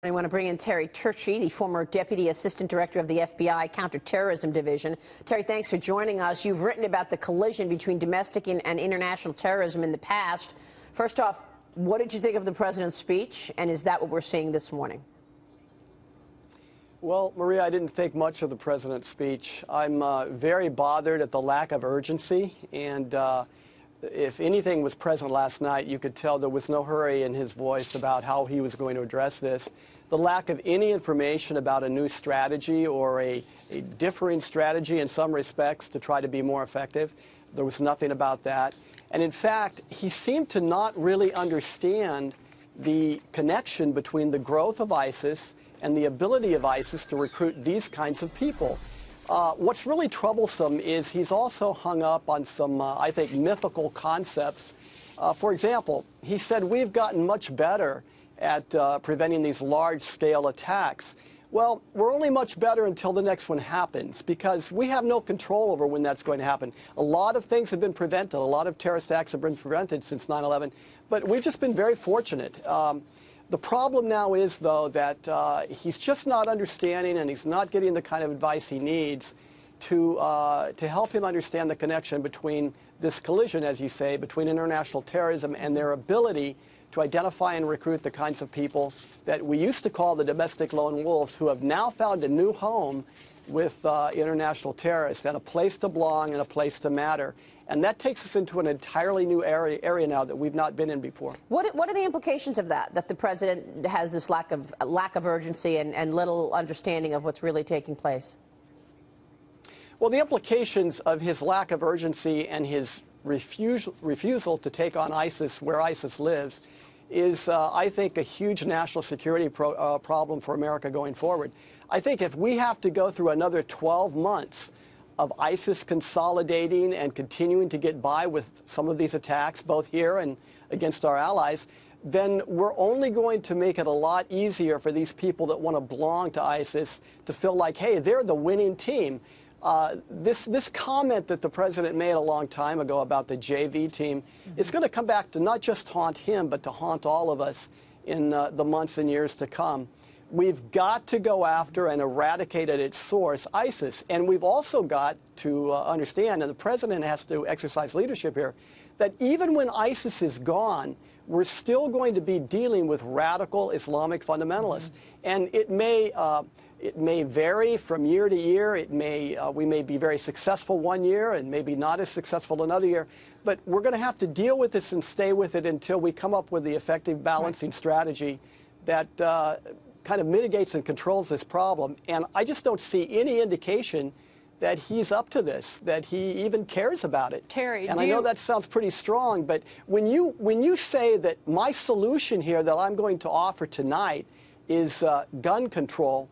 I want to bring in Terry Turchie, the former Deputy Assistant Director of the FBI Counterterrorism Division. Terry, thanks for joining us. You've written about the collision between domestic and international terrorism in the past. First off, what did you think of the president's speech, and is that what we're seeing this morning? Well, Maria, I didn't think much of the president's speech. I'm very bothered at the lack of urgency, and if anything was present last night, you could tell there was no hurry in his voice about how he was going to address this. The lack of any information about a new strategy or a differing strategy in some respects to try to be more effective, there was nothing about that. And in fact, he seemed to not really understand the connection between the growth of ISIS and the ability of ISIS to recruit these kinds of people. What's really troublesome is he's also hung up on some, I think, mythical concepts. For example, he said we've gotten much better at preventing these large-scale attacks. Well, we're only much better until the next one happens, because we have no control over when that's going to happen. A lot of things have been prevented. A lot of terrorist acts have been prevented since 9/11, but we've just been very fortunate. The problem now is, though, that he's just not understanding, and he's not getting the kind of advice he needs to help him understand the connection between this collision, as you say, between international terrorism and their ability to identify and recruit the kinds of people that we used to call the domestic lone wolves, who have now found a new home with international terrorists, and a place to belong and a place to matter. And that takes us into an entirely new area now that we've not been in before. What are the implications of that the president has this lack of urgency and little understanding of what's really taking place? Well, the implications of his lack of urgency and his refusal to take on ISIS where ISIS lives is, I think, a huge national security problem for America going forward. I think if we have to go through another 12 months of ISIS consolidating and continuing to get by with some of these attacks, both here and against our allies, then we're only going to make it a lot easier for these people that want to belong to ISIS to feel like, hey, they're the winning team. This comment that the president made a long time ago about the JV team is going to come back to not just haunt him, but to haunt all of us in the months and years to come. We've got to go after and eradicate at its source ISIS. And we've also got to understand, and the president has to exercise leadership here, that even when ISIS is gone, we're still going to be dealing with radical Islamic fundamentalists. And it may vary from year to year. We may be very successful one year and maybe not as successful another year. But we're going to have to deal with this and stay with it until we come up with the effective balancing strategy that kind of mitigates and controls this problem. And I just don't see any indication that he's up to this, that he even cares about it. Terry, and I know that sounds pretty strong, but when you say that my solution here that I'm going to offer tonight is gun control,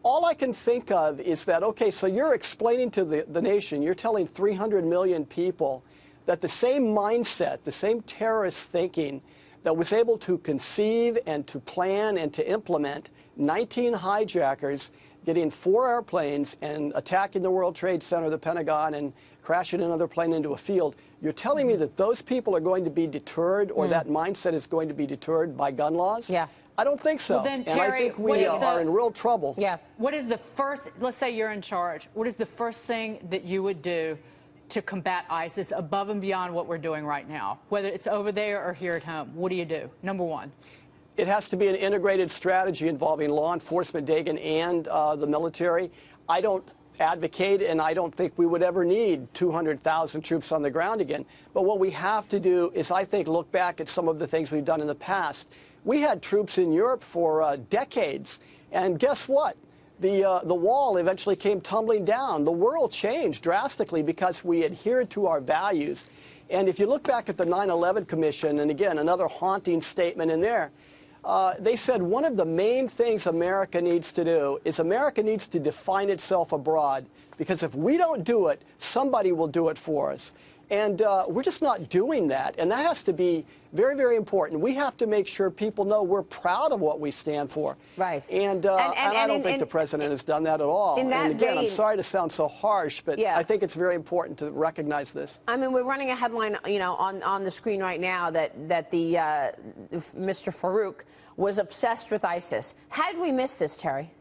all I can think of is that, okay, so you're explaining to the nation, you're telling 300 million people that the same mindset, the same terrorist thinking that was able to conceive and to plan and to implement 19 hijackers getting 4 airplanes and attacking the World Trade Center, the Pentagon, and crashing another plane into a field. You're telling me that those people are going to be deterred, or that mindset is going to be deterred by gun laws? Yeah. I don't think so. Well, then, Terry, and I think we are in real trouble. Yeah. What is the first, let's say you're in charge, what is the first thing that you would do to combat ISIS above and beyond what we're doing right now, whether it's over there or here at home? What do you do, number one? It has to be an integrated strategy involving law enforcement, Dagen, and the military. I don't advocate, and I don't think we would ever need 200,000 troops on the ground again. But what we have to do is, I think, look back at some of the things we've done in the past. We had troops in Europe for decades, and guess what? The wall eventually came tumbling down. The world changed drastically because we adhered to our values. And if you look back at the 9/11 Commission, and again, another haunting statement in there, they said one of the main things America needs to do is America needs to define itself abroad, because if we don't do it, somebody will do it for us. And we're just not doing that. And that has to be very, very important. We have to make sure people know we're proud of what we stand for. Right. And I don't think the president has done that at all. In that and again, vein, I'm sorry to sound so harsh, but yeah. I think it's very important to recognize this. I mean, we're running a headline, you know, on the screen right now that Mr. Farouk was obsessed with ISIS. How did we miss this, Terry?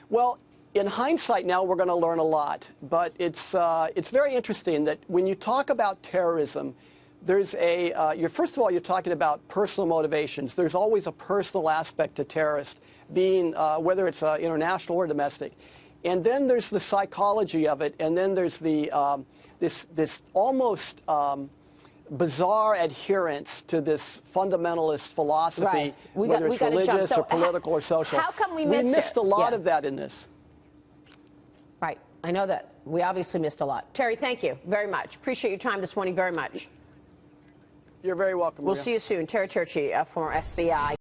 Well, in hindsight now, we're going to learn a lot. But it's very interesting that when you talk about terrorism, there's first of all, you're talking about personal motivations. There's always a personal aspect to terrorists, being whether it's international or domestic. And then there's the psychology of it, and then there's the this almost bizarre adherence to this fundamentalist philosophy, right. whether it's religious or political or social. How come we missed a lot of that in this? Right. I know that. We obviously missed a lot. Terry, thank you very much. Appreciate your time this morning very much. You're very welcome. We'll see you soon. Terry Turchie, former FBI.